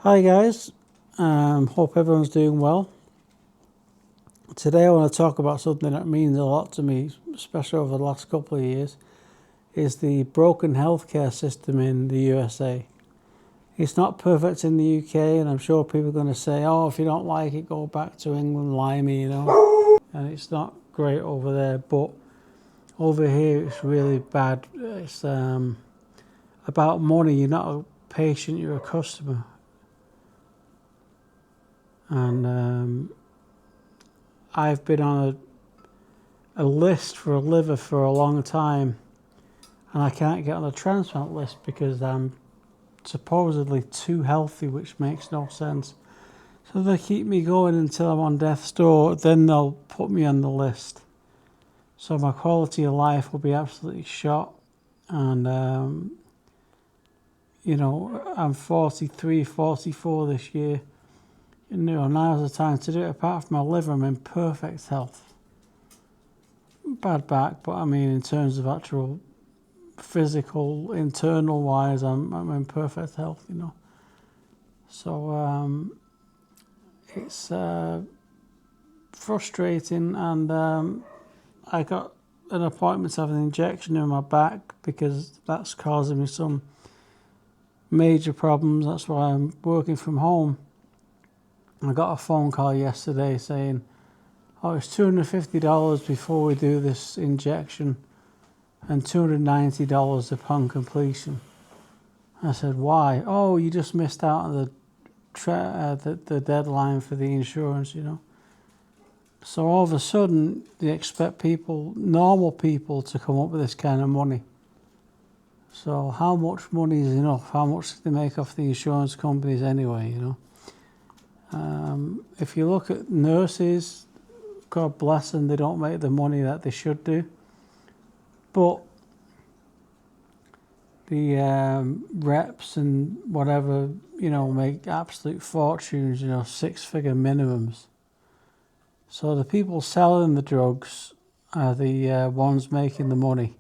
Hi guys, hope everyone's doing well. Today I want to talk about something that means a lot to me, especially over the last couple of years, is the broken healthcare system in the USA. It's not perfect in the UK, and I'm sure people are going to say, oh, if you don't like it, go back to England, limey, and it's not great over there, but over here it's really bad. It's about money. You're not a patient, you're a customer. And I've been on a list for a liver for a long time, and I can't get on the transplant list because I'm supposedly too healthy, which makes no sense. So they keep me going until I'm on death's door, then they'll put me on the list. So my quality of life will be absolutely shot. And, I'm 43, 44 this year. Now's the time to do it. Apart from my liver, I'm in perfect health. Bad back, but I mean, in terms of actual physical, internal wise, I'm in perfect health, So it's frustrating, and I got an appointment to have an injection in my back because that's causing me some major problems. That's why I'm working from home. I got a phone call yesterday saying, oh, it's $250 before we do this injection and $290 upon completion. I said, why? Oh, you just missed out on the deadline for the insurance, So all of a sudden, they expect normal people, to come up with this kind of money. So how much money is enough? How much do they make off the insurance companies anyway, If you look at nurses, God bless them, they don't make the money that they should do. But the reps and whatever, make absolute fortunes, 6-figure minimums. So the people selling the drugs are the ones making the money.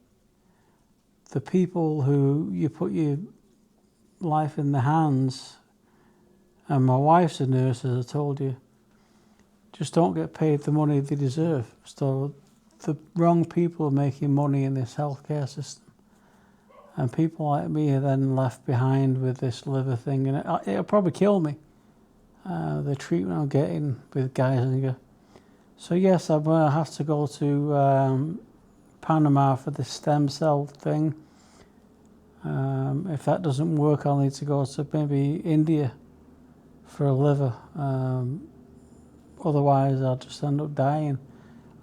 The people who you put your life in the hands, and my wife's a nurse, as I told you, just don't get paid the money they deserve. So the wrong people are making money in this healthcare system. And people like me are then left behind with this liver thing, and it'll probably kill me. The treatment I'm getting with Geisinger. So yes, I'm going to have to go to Panama for the stem cell thing. If that doesn't work, I'll need to go to maybe India for a liver. Otherwise, I'll just end up dying.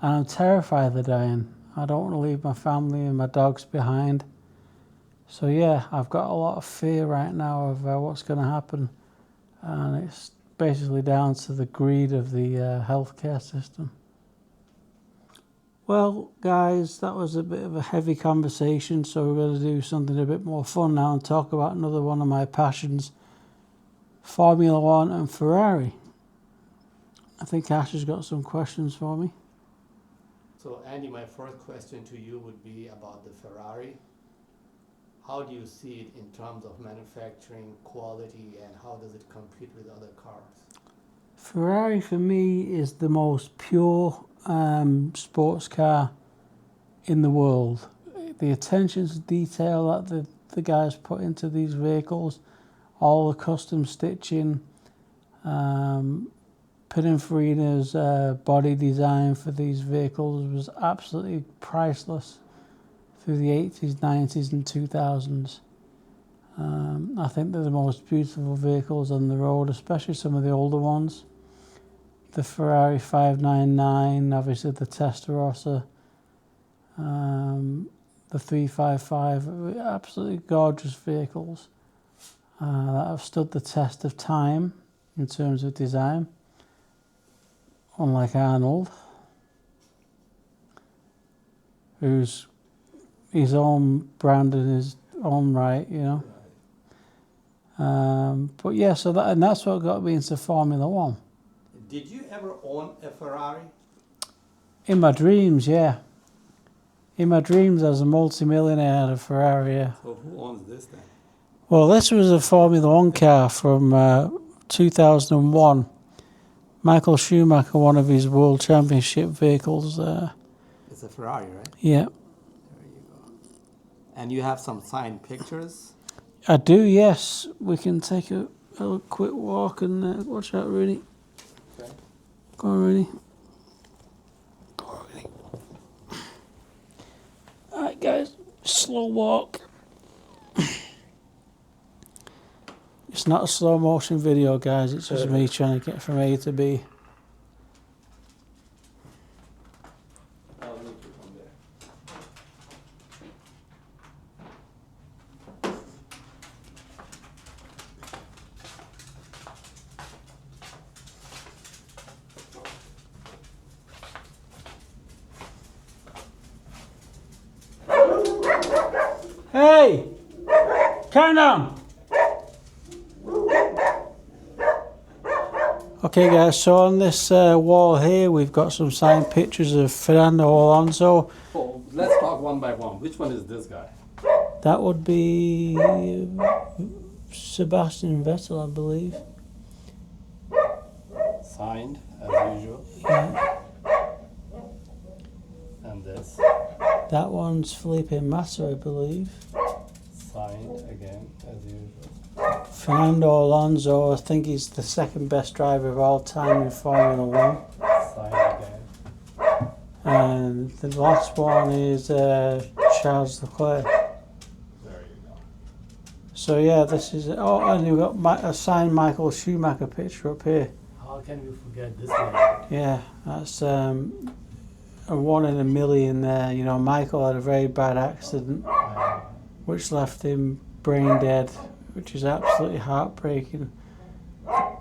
And I'm terrified of dying. I don't want to leave my family and my dogs behind. So yeah, I've got a lot of fear right now of what's going to happen. And it's basically down to the greed of the healthcare system. Well, guys, that was a bit of a heavy conversation, so we're going to do something a bit more fun now and talk about another one of my passions, Formula One and Ferrari. I think Ash has got some questions for me. So, Andy, my first question to you would be about the Ferrari. How do you see it in terms of manufacturing, quality, and how does it compete with other cars? Ferrari, for me, is the most pure sports car in the world. The attention to detail that the guys put into these vehicles, all the custom stitching, Pininfarina's body design for these vehicles was absolutely priceless through the 80s, 90s and 2000s. I think they're the most beautiful vehicles on the road, especially some of the older ones. The Ferrari 599, obviously the Testarossa, the 355, absolutely gorgeous vehicles that have stood the test of time in terms of design, unlike Arnold, who's his own brand in his own right, But yeah, that's what got me into Formula One. Did you ever own a Ferrari? In my dreams, yeah. In my dreams, I was a multi-millionaire, I had a Ferrari, yeah. So who owns this then? Well, this was a Formula One car from 2001. Michael Schumacher, one of his World Championship vehicles. It's a Ferrari, right? Yeah, There you go. And you have some signed pictures. I do, yes. We can take a quick walk and watch out, Rooney. Okay. Go on, Rooney. Go on, Rooney. Alright, guys, slow walk. It's not a slow motion video, guys. It's just me trying to get from A to B. I'll meet you from there. Hey! Calm down! Okay guys, so on this wall here we've got some signed pictures of Fernando Alonso. Oh, let's talk one by one. Which one is this guy? That would be Sebastian Vettel, I believe. Signed, as usual. Yeah. And this. That one's Felipe Massa, I believe. Signed again, as usual. Fernando Alonso, I think he's the second best driver of all time in Formula One. Signed again. And the last one is Charles Leclerc. There you go. So yeah, this is and you've got a signed Michael Schumacher picture up here. How can we forget this man? Yeah, that's a 1 in a million there. You know, Michael had a very bad accident, which left him brain dead, which is absolutely heartbreaking.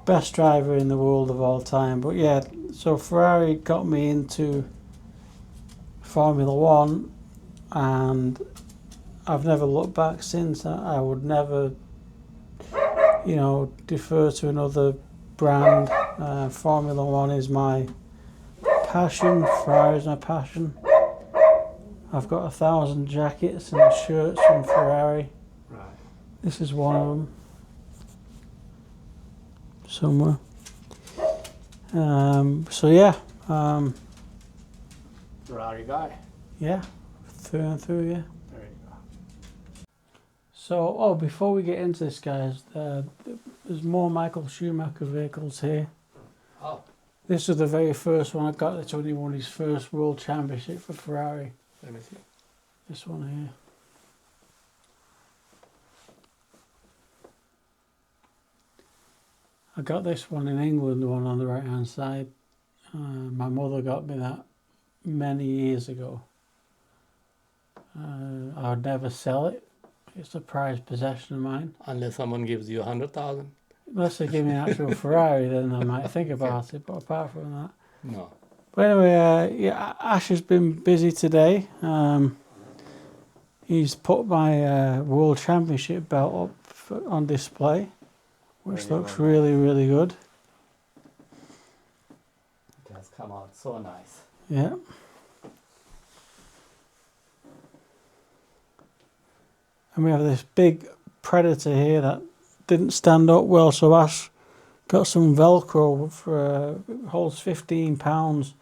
Best driver in the world of all time. But yeah, so Ferrari got me into Formula One, and I've never looked back since. I would never, you know, defer to another brand. Formula One is my passion. Ferrari is my passion. I've got 1,000 jackets and shirts from Ferrari. Right. This is one of them. Somewhere. So yeah. Ferrari guy. Yeah. Through and through, yeah. There you go. So, before we get into this, guys, there's more Michael Schumacher vehicles here. Oh, This was the very first one I got. That's when he won his first World Championship for Ferrari. let me see. This one here. I got this one in England, the one on the right hand side. My mother got me that many years ago. I would never sell it. It's a prized possession of mine. Unless someone gives you 100,000. Unless they give me an actual Ferrari, then I might think about it. But apart from that. No. But anyway, yeah, Ash has been busy today. He's put my World Championship belt up on display, which Very looks well. really, really good. It has come out so nice. Yeah. And we have this big Predator here that didn't stand up well, so Ash got some Velcro for holds 15 pounds,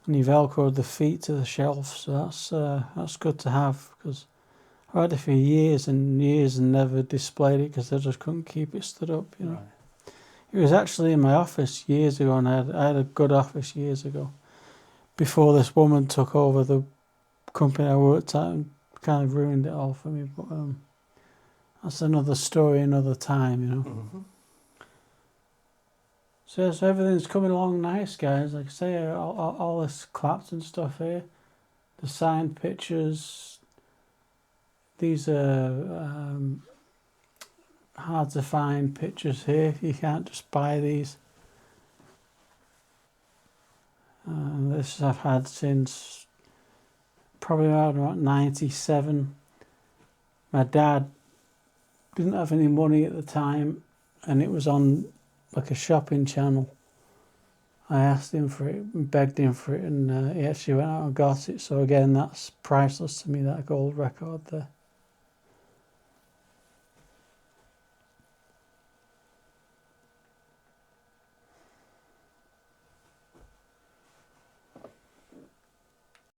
and he Velcroed the feet to the shelf. So that's good to have, because I had it for years and years and never displayed it because I just couldn't keep it stood up. You know, Right. it was actually in my office years ago, and I had a good office years ago before this woman took over the company I worked at and kind of ruined it all for me. But that's another story, another time, you know. Mm-hmm. So everything's coming along nice, guys. Like I say, all this claps and stuff here, the signed pictures. These are hard to find pictures here. You can't just buy these. This I've had since probably around about 97. My dad didn't have any money at the time, and it was on like a shopping channel. I asked him for it and begged him for it, and he actually went out and got it. So again, that's priceless to me, that gold record there.